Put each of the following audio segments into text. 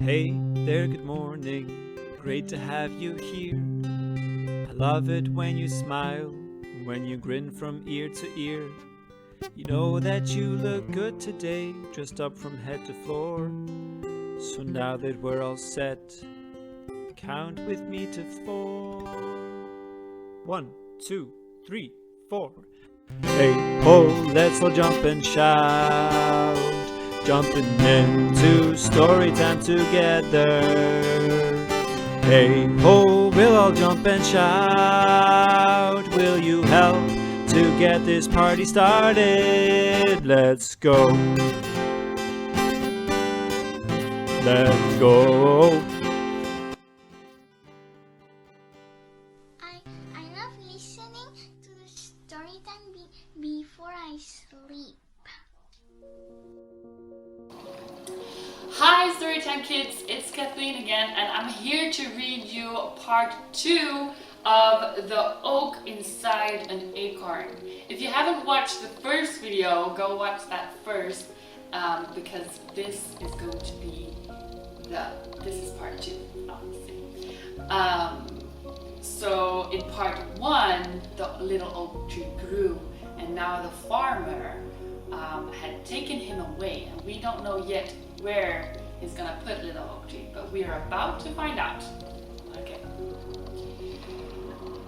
Hey there, good morning, great to have you here. I love it when you smile, when you grin from ear to ear. You know that you look good today, dressed up from head to floor. So now that we're all set, count with me to 4. 1, 2, 3, 4. Hey ho, let's all jump and shout, jumping into story time together. Hey ho, we'll all jump and shout. Will you help to get this party started? Let's go. Let's go. I love listening to the story time before I sleep. Hi Storytime kids, it's Kathleen again, and I'm here to read you part 2 of the Oak Inside an Acorn. If you haven't watched the first video, go watch that first, because this is going to be this is part 2, obviously. So in part 1, the little oak tree grew, and now the farmer had taken him away, and we don't know yet where he's gonna put little oak tree, but we are about to find out. Okay.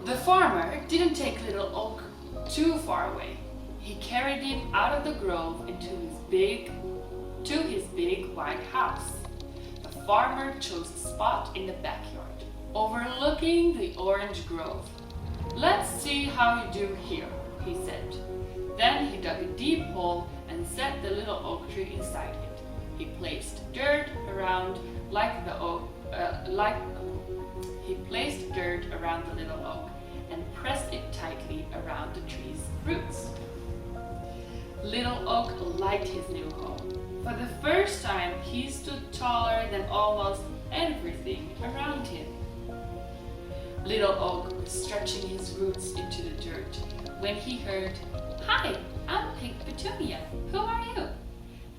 The farmer didn't take little oak too far away. He carried him out of the grove into his big white house. The farmer chose a spot in the backyard, overlooking the orange grove. "Let's see how you do here," he said. Then he dug a deep hole and set the little oak tree inside it. He placed dirt around the little oak and pressed it tightly around the tree's roots. Little Oak liked his new home. For the first time, he stood taller than almost everything around him. Little Oak was stretching his roots into the dirt when he heard, "Hi, I'm Pink Petunia. Who are you?"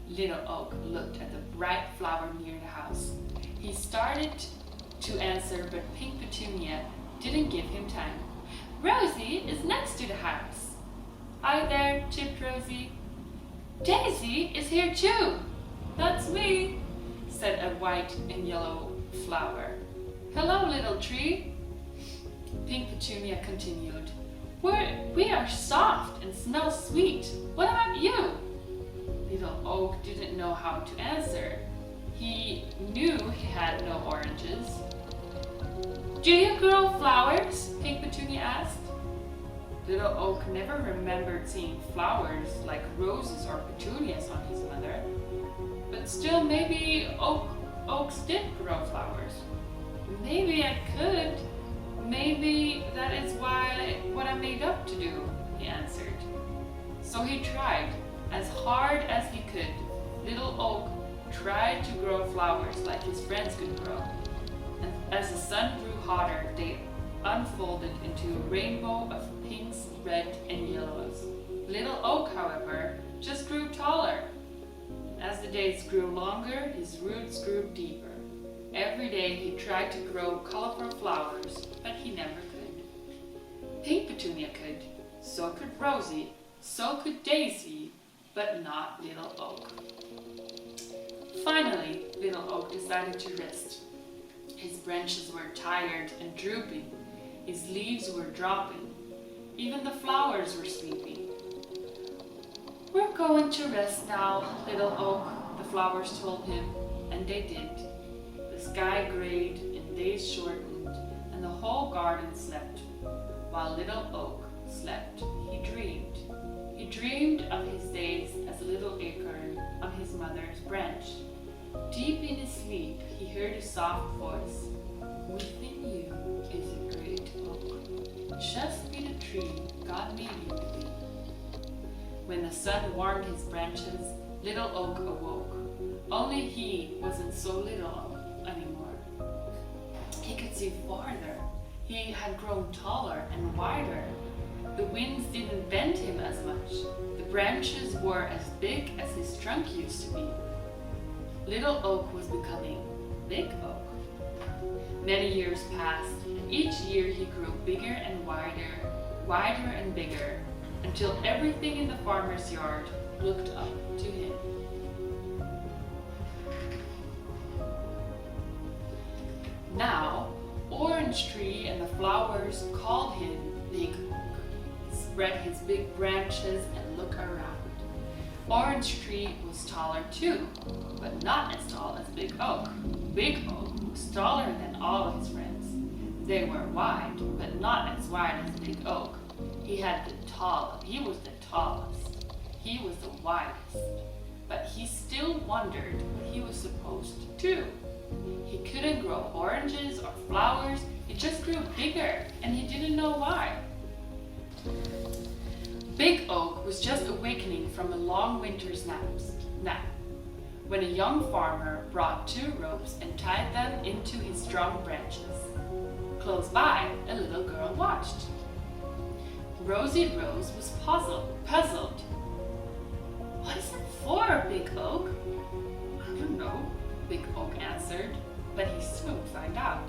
Little Oak looked at the bright flower near the house. He started to answer, but Pink Petunia didn't give him time. "Rosie is next to the house." "Hi there," chipped Rosie. "Daisy is here too." "That's me," said a white and yellow flower. "Hello, little tree." Pink Petunia continued, We are soft and smell sweet. What about you?" Little Oak didn't know how to answer. He knew he had no oranges. "Do you grow flowers?" Pink Petunia asked. Little Oak never remembered seeing flowers like roses or petunias on his mother. But still, maybe oaks did grow flowers. "Maybe I could. Maybe that is what I made up to do," he answered. So he tried as hard as he could. Little Oak tried to grow flowers like his friends could grow. And as the sun grew hotter, they unfolded into a rainbow of pinks, red, and yellows. Little Oak, however, just grew taller. As the days grew longer, his roots grew deeper. Every day he tried to grow colorful flowers, but he never could. Pink Petunia could, so could Rosie, so could Daisy, but not Little Oak. Finally, Little Oak decided to rest. His branches were tired and drooping. His leaves were dropping. Even the flowers were sleeping. "We're going to rest now, Little Oak," the flowers told him, and they did. The sky grayed and days shortened, and the whole garden slept. While Little Oak slept, he dreamed. He dreamed of his days as a little acorn on his mother's branch. Deep in his sleep, he heard a soft voice. "Within you is a great oak. Just be the tree God made you to be." When the sun warmed his branches, Little Oak awoke. Only he wasn't so little anymore. He could see farther. He had grown taller and wider. The winds didn't bend him as much. The branches were as big as his trunk used to be. Little Oak was becoming big oak. Many years passed, and each year he grew bigger and wider, wider and bigger, until everything in the farmer's yard looked up to him. Now, Orange Tree and the flowers called him Big Oak. He spread his big branches and looked around. Orange Tree was taller too, but not as tall as Big Oak. Big Oak was taller than all of his friends. They were wide, but not as wide as Big Oak. He was the tallest. He was the widest. But he still wondered what he was supposed to do. He couldn't grow oranges or flowers. He just grew bigger, and he didn't know why. Big Oak was just awakening from a long winter's nap when a young farmer brought 2 ropes and tied them into his strong branches. Close by, a little girl watched. Rosy Rose was puzzled. "What is it for, Big Oak?" "I don't know," Big Oak answered, but he soon find out.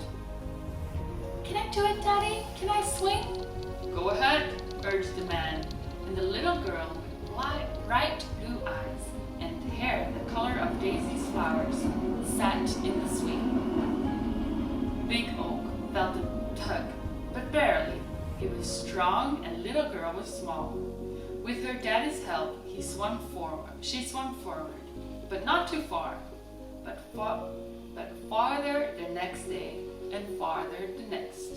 "Can I do it, Daddy? Can I swing?" "Go ahead," urged the man, and the little girl with bright blue eyes and hair the color of Daisy's flowers sat in the swing. Big Oak felt a tug, but barely. He was strong and little girl was small. With her daddy's help, she swung forward, but not too far, but farther the next day and farther the next.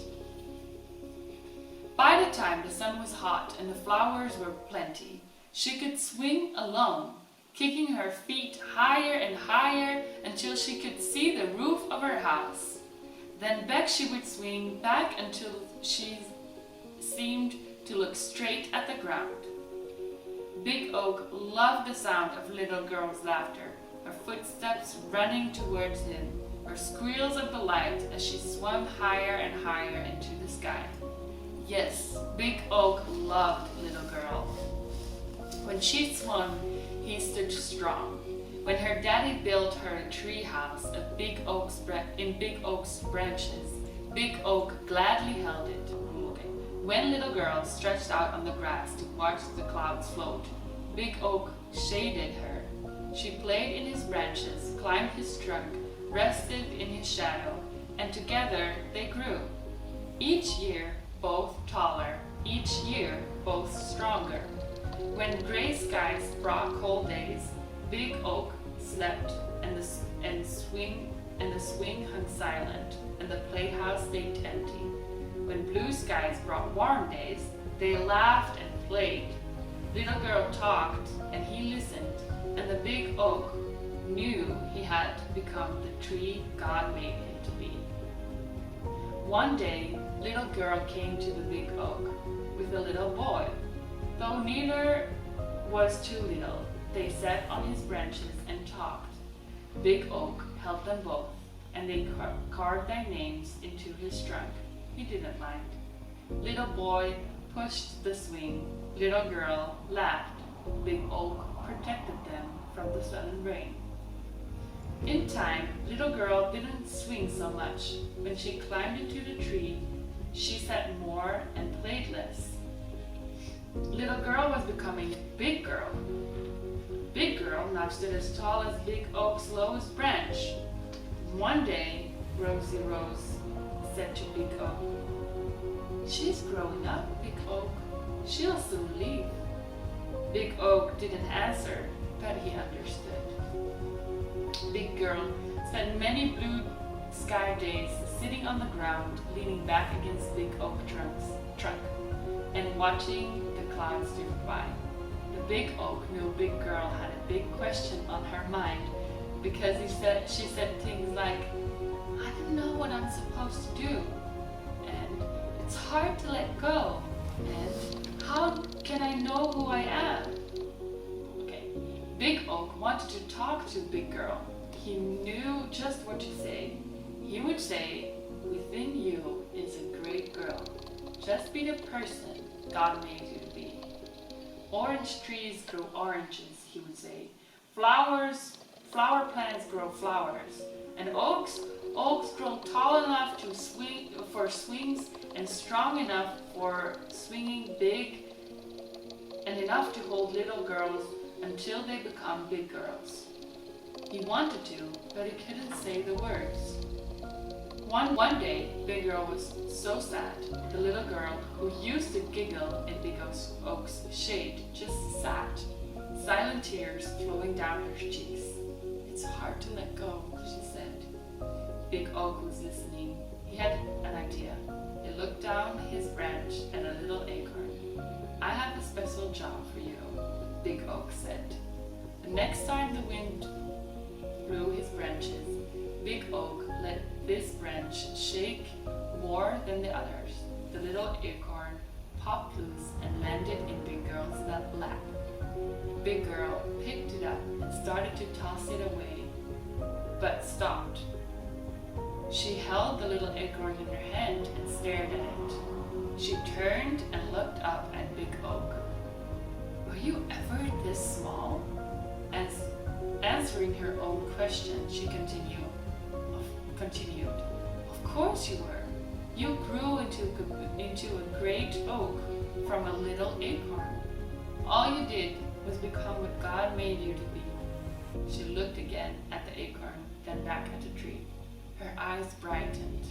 By the time the sun was hot and the flowers were plenty, she could swing alone, kicking her feet higher and higher until she could see the roof of her house. Then back she would swing back until she seemed to look straight at the ground. Big Oak loved the sound of little girl's laughter, her footsteps running towards him, her squeals of delight as she swung higher and higher into the sky. Yes, Big Oak loved little girl. When she swung, he stood strong. When her daddy built her a tree house in Big Oak's branches, Big Oak gladly held it. When little girl stretched out on the grass to watch the clouds float, Big Oak shaded her. She played in his branches, climbed his trunk, rested in his shadow, and together they grew. Each year, both taller, each year, both stronger. When gray skies brought cold days, Big Oak slept, and the swing hung silent, and the playhouse stayed empty. When blue skies brought warm days, they laughed and played. Little girl talked, and he listened, and the Big Oak knew he had become the tree God made him to be. One day, little girl came to the Big Oak with a little boy. Though neither was too little, they sat on his branches and talked. Big Oak held them both, and they carved their names into his trunk. He didn't mind. Little boy pushed the swing. Little girl laughed. Big Oak protected them from the sun and rain. In time, little girl didn't swing so much. When she climbed into the tree, she sat more and played less. Little girl was becoming big girl. Big girl now stood as tall as Big Oak's lowest branch. One day, Rosy Rose said to Big Oak, "She's growing up, Big Oak. She'll soon leave." Big Oak didn't answer, but he understood. Big girl spent many blue sky days sitting on the ground, leaning back against Big Oak trunk, and watching the clouds drift by. The Big Oak knew Big Girl had a big question on her mind because she said things like, "I don't know what I'm supposed to do, and it's hard to let go, and how can I know who I am?" Okay, Big Oak wanted to talk to Big Girl. He knew just what to say. He would say, "Within you is a great girl. Just be the person God made you to be. Orange trees grow oranges," he would say. Flower plants grow flowers. And oaks grow tall enough to swing for swings and strong enough for swinging big and enough to hold little girls until they become big girls. He wanted to, but he couldn't say the words. One day, Big Girl was so sad. The little girl, who used to giggle in Big Oak's shade, just sat, silent tears flowing down her cheeks. "It's hard to let go," she said. Big Oak was listening. He had an idea. He looked down his branch at a little acorn. "I have a special job for you," Big Oak said. The next time the wind blew his branches, Big Oak let this branch shake more than the others. The little acorn popped loose and landed in Big Girl's lap. Big Girl picked it up and started to toss it away, but stopped. She held the little acorn in her hand and stared at it. She turned and looked up at Big Oak. "Were you ever this small?" Answering her own question, she continued, "Of course you were. You grew into a great oak from a little acorn. All you did was become what God made you to be." She looked again at the acorn, then back at the tree. Her eyes brightened.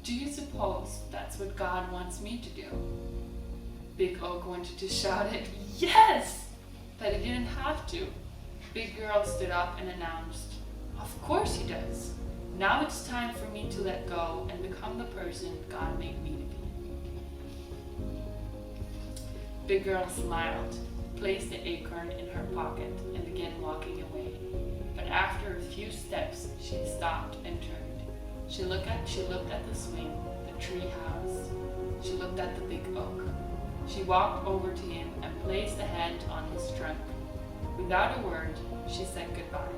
"Do you suppose that's what God wants me to do?" Big Oak wanted to shout it, "Yes!" But he didn't have to. Big Girl stood up and announced, "Of course he does. Now it's time for me to let go and become the person God made me to be." Big Girl smiled, placed the acorn in her pocket, and began walking away. But after a few steps, she stopped and turned. She looked at the swing, the tree house. She looked at the big oak. She walked over to him and placed a hand on his trunk. Without a word, she said goodbye.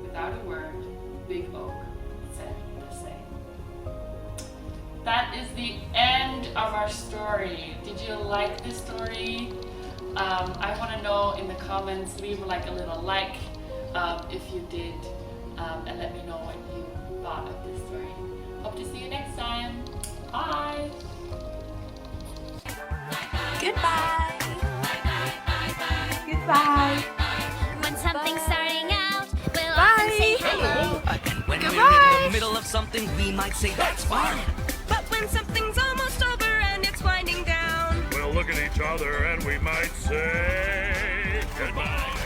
Without a word, Big Oak said the same. That is the end of our story. Did you like this story? I want to know in the comments. Leave like a little like if you did, and let me know what you thought of this story. Hope to see you next time. Bye. Goodbye. Goodbye. When something's starting out, we'll Bye. often say hello. When we're Goodbye. in the middle of something, we might say that's fine. But when something's almost over and it's winding down, We'll look at each other and we might say goodbye.